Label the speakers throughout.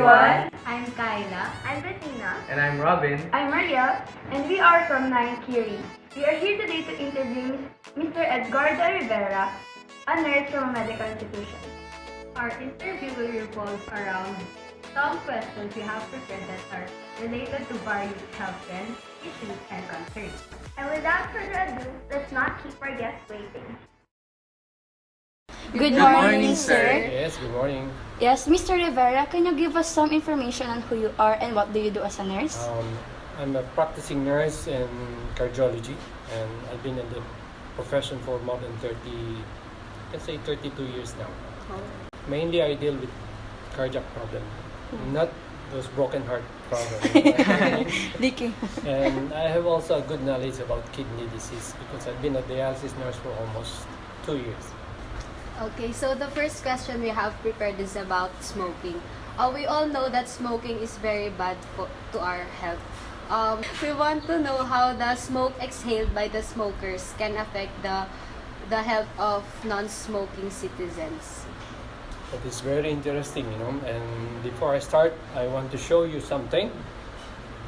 Speaker 1: everyone.
Speaker 2: I'm Kyla.
Speaker 3: I'm Bettina.
Speaker 1: And I'm Robin.
Speaker 3: I'm Marielle, and we are from 9th Curie. We are here today to interview Mr. Edgardo Rivera, a nurse from a medical institution.
Speaker 2: Our interview will revolve around some questions we have prepared that are related to various health trends, issues, and concerns.
Speaker 3: And without further ado, let's not keep our guests waiting.
Speaker 4: Good
Speaker 1: morning,
Speaker 4: sir.
Speaker 1: Yes, good morning.
Speaker 4: Yes, Mr. Rivera, can you give us some information on who you are and what do you do as a nurse?
Speaker 1: I'm a practicing nurse in cardiology, and I've been in the profession for more than 32 years now. Mainly I deal with cardiac problems, not those broken heart problems.
Speaker 4: Leaking.
Speaker 1: And I have also a good knowledge about kidney disease because I've been a dialysis nurse for almost 2 years.
Speaker 5: Okay, so the first question we have prepared is about smoking. We all know that smoking is very bad to our health. We want to know how the smoke exhaled by the smokers can affect the health of non-smoking citizens.
Speaker 1: That is very interesting, And before I start, I want to show you something.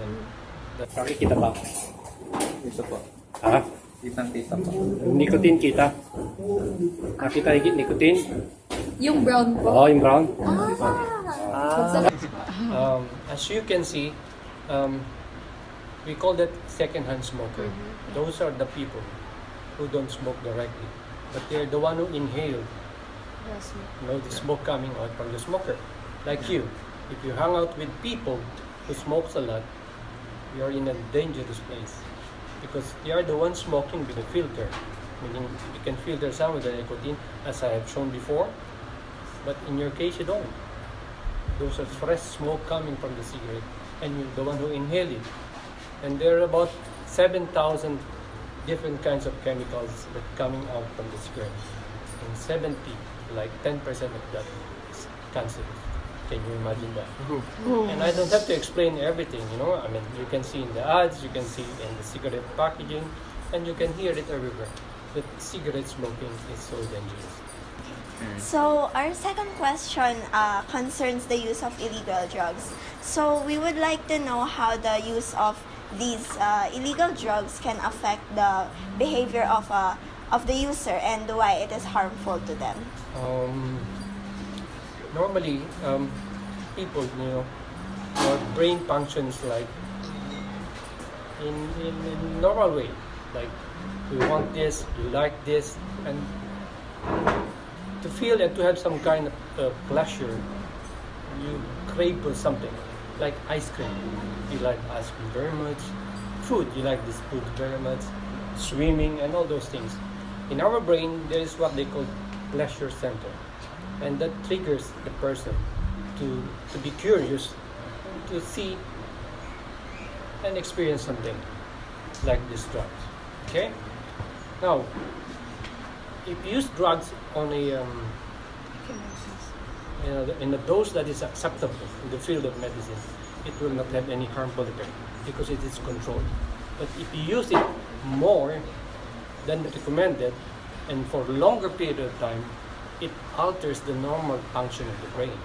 Speaker 1: And nakikita ba?
Speaker 6: Ito po.
Speaker 1: Ah,
Speaker 6: Kitang-kita po.
Speaker 1: nicotine kita. Nakita yung nicotine?
Speaker 5: Yung brown po.
Speaker 1: Oh, yung brown.
Speaker 5: Ah.
Speaker 1: As you can see, we call that second-hand smoker. Those are the people who don't smoke directly, but they're the one who inhale.
Speaker 5: Yes,
Speaker 1: The smoke coming out from the smoker. Like you, if you hang out with people who smokes a lot, you're in a dangerous place because they are the ones smoking with a filter, meaning you can filter some of the nicotine, as I have shown before, but in your case you don't. Those are fresh smoke coming from the cigarette, and you're the one who inhale it. And there are about 7,000 different kinds of chemicals that coming out from the cigarette, and 10% of that is cancerous. Can you imagine that? And I don't have to explain everything, I mean, you can see in the ads, you can see in the cigarette packaging, and you can hear it everywhere, that cigarette smoking is so dangerous.
Speaker 7: So our second question concerns the use of illegal drugs. So we would like to know how the use of these illegal drugs can affect the behavior of the user and why it is harmful to them.
Speaker 1: Normally, people, your brain functions like in normal way. Like, you want this, you like this, and to feel and to have some kind of pleasure, you crave for something. Like ice cream, you like ice cream very much. Food, you like this food very much. Swimming and all those things. In our brain, there is what they call pleasure center, and that triggers the person to be curious, to see and experience something like this drugs. Okay? Now, if you use drugs on in a dose that is acceptable in the field of medicine, it will not have any harmful effect because it is controlled. But if you use it more than recommended and for a longer period of time, it alters the normal function of the brain.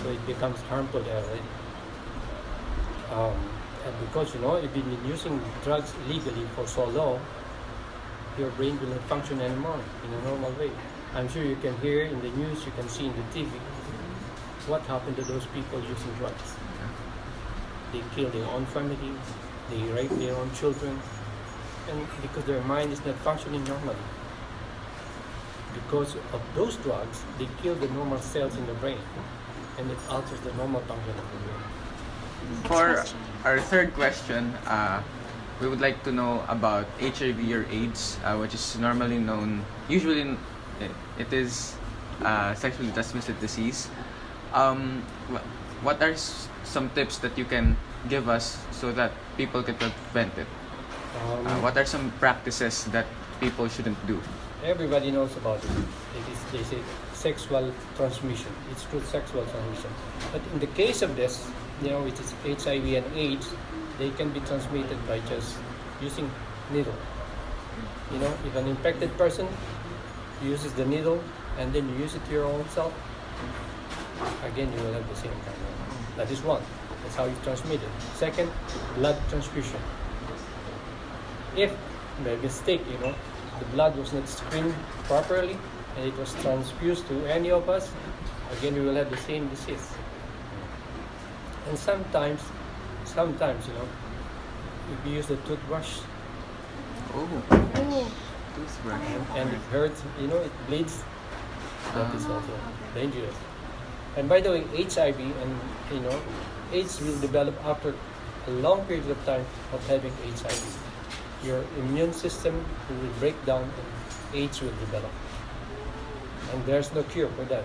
Speaker 1: So it becomes harmful already. And because, if you've been using drugs illegally for so long, your brain will not function anymore in a normal way. I'm sure you can hear in the news, you can see in the TV, what happened to those people using drugs. They kill their own family, they rape their own children, and because their mind is not functioning normally. Because of those drugs, they kill the normal cells in the brain, and it alters the normal function of the brain.
Speaker 6: For our third question, we would like to know about HIV or AIDS, which is normally known, usually it is sexually transmitted disease. What are some tips that you can give us so that people can prevent it? What are some practices that people shouldn't do?
Speaker 1: Everybody knows about it. They say sexual transmission. It's through sexual transmission. But in the case of this, which is HIV and AIDS, they can be transmitted by just using needle. If an infected person uses the needle and then you use it to your own self, again you will have the same kind of. That is one. That's how you transmit it. Second, blood transfusion. If by mistake, the blood was not screened properly and it was transfused to any of us, again we will have the same disease. And sometimes, if you use the toothbrush
Speaker 6: Toothbrush.
Speaker 1: and it hurts, it bleeds, that is also dangerous. And by the way, HIV and AIDS will develop after a long period of time of having HIV. Your immune system will break down and AIDS will develop. And there's no cure for that.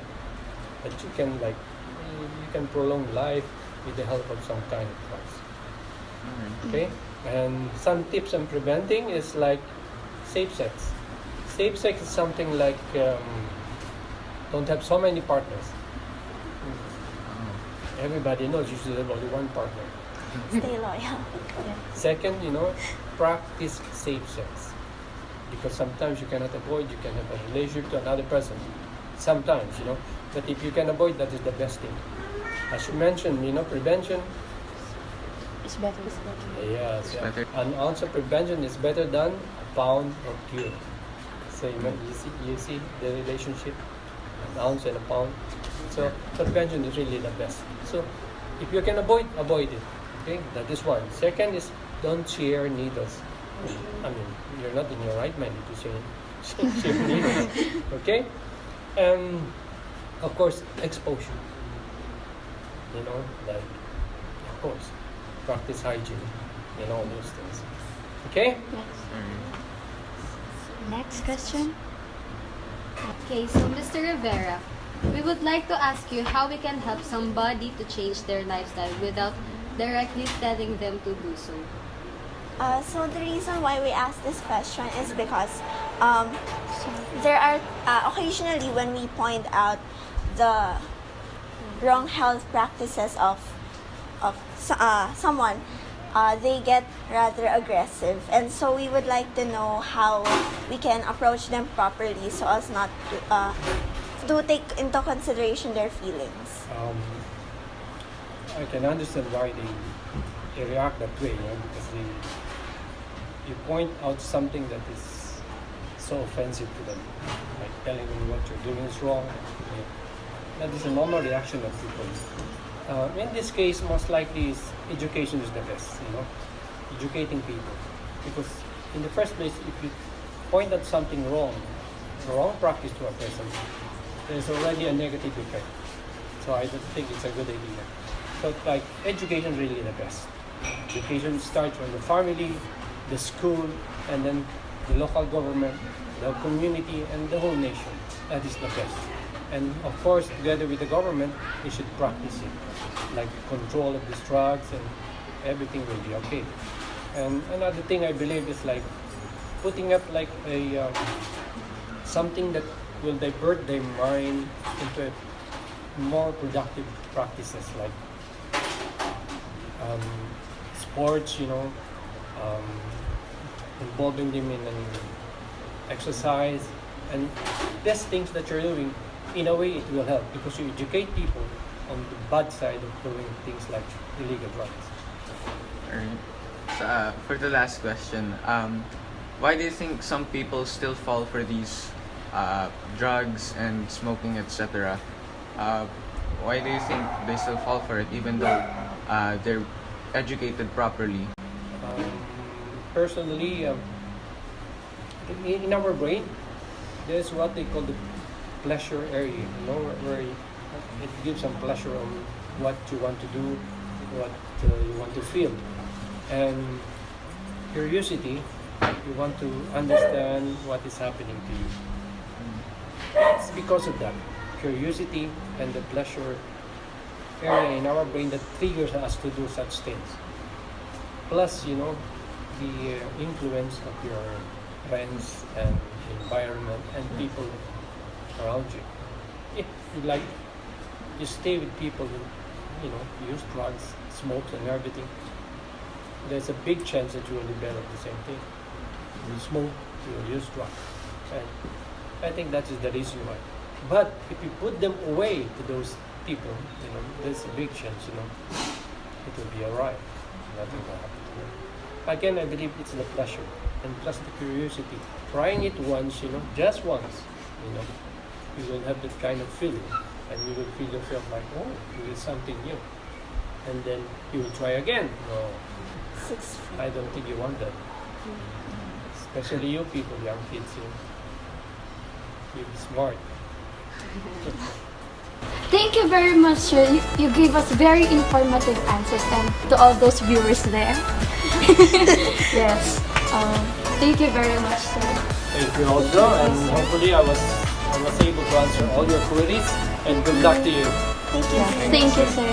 Speaker 1: But you can prolong life with the help of some kind of drugs. Okay? And some tips on preventing is like safe sex. Safe sex is something like don't have so many partners. Everybody knows you should have only one partner.
Speaker 7: Stay loyal.
Speaker 1: Second, practice safe sex. Because sometimes you cannot avoid, you can have a relationship to another person. Sometimes, But if you can avoid, that is the best thing. As you mentioned, prevention.
Speaker 4: It's better.
Speaker 1: Yes.
Speaker 6: It's better.
Speaker 1: An ounce of prevention is better than a pound of cure. So you see the relationship, an ounce and a pound. So prevention is really the best. So if you can avoid it. Okay, that is one. Second is don't share needles. I mean, you're not in your right mind if you share needles. Okay, and of course exposure. Of course, practice hygiene and all those things. Okay.
Speaker 4: Next question.
Speaker 5: Okay, so Mr. Rivera, we would like to ask you how we can help somebody to change their lifestyle without directly telling them to do so.
Speaker 7: So the reason why we ask this question is because there are occasionally when we point out the wrong health practices of someone, they get rather aggressive, and so we would like to know how we can approach them properly so as not to take into consideration their feelings.
Speaker 1: I can understand why they react that way, because you point out something that is so offensive to them, like telling them what you're doing is wrong. That is a normal reaction of people. In this case, most likely education is the best, educating people. Because in the first place, if you point out something wrong, a wrong practice to a person, there's already a negative effect. So I don't think it's a good idea. So education is really the best. Education starts from the family, the school, and then the local government, the community, and the whole nation. That is the best. And of course, together with the government, we should practice it, like control of these drugs, and everything will be okay. And another thing I believe is like putting up like a something that will divert their mind into more productive practices, like sports, involving them in an exercise, and these things that you're doing, in a way it will help because you educate people on the bad side of doing things like illegal drugs.
Speaker 6: Alright. So, for the last question, why do you think some people still fall for these drugs and smoking, etc.? Why do you think they still fall for it even though they're educated properly?
Speaker 1: Personally, in our brain, there's what they call the pleasure area, where it gives some pleasure on what you want to do, what you want to feel. And curiosity, you want to understand what is happening to you. It's because of that curiosity and the pleasure area in our brain that triggers us to do such things. Plus, the influence of your friends and environment and people around you. If you stay with people who use drugs, smoke, and everything, there's a big chance that you will develop the same thing. You will smoke, you will use drugs, and I think that is the reason why. But if you put them away to those people, there's a big chance, it will be alright. Nothing will happen to them. Again, I believe it's the pleasure and plus the curiosity. Trying it once, just once, you will have that kind of feeling, and you will feel yourself like, oh, this is something new. And then you will try again. No,
Speaker 7: 6 feet.
Speaker 1: I don't think you want that. Especially you people, young kids, you're smart.
Speaker 4: Thank you very much, sir. You gave us very informative answers, and to all those viewers there. Yes. Thank you very much, sir.
Speaker 1: Thank you also, and hopefully I was able to answer all your queries, and good luck to you.
Speaker 4: Thank you, sir.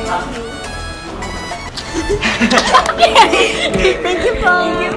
Speaker 7: Thank you, Paul.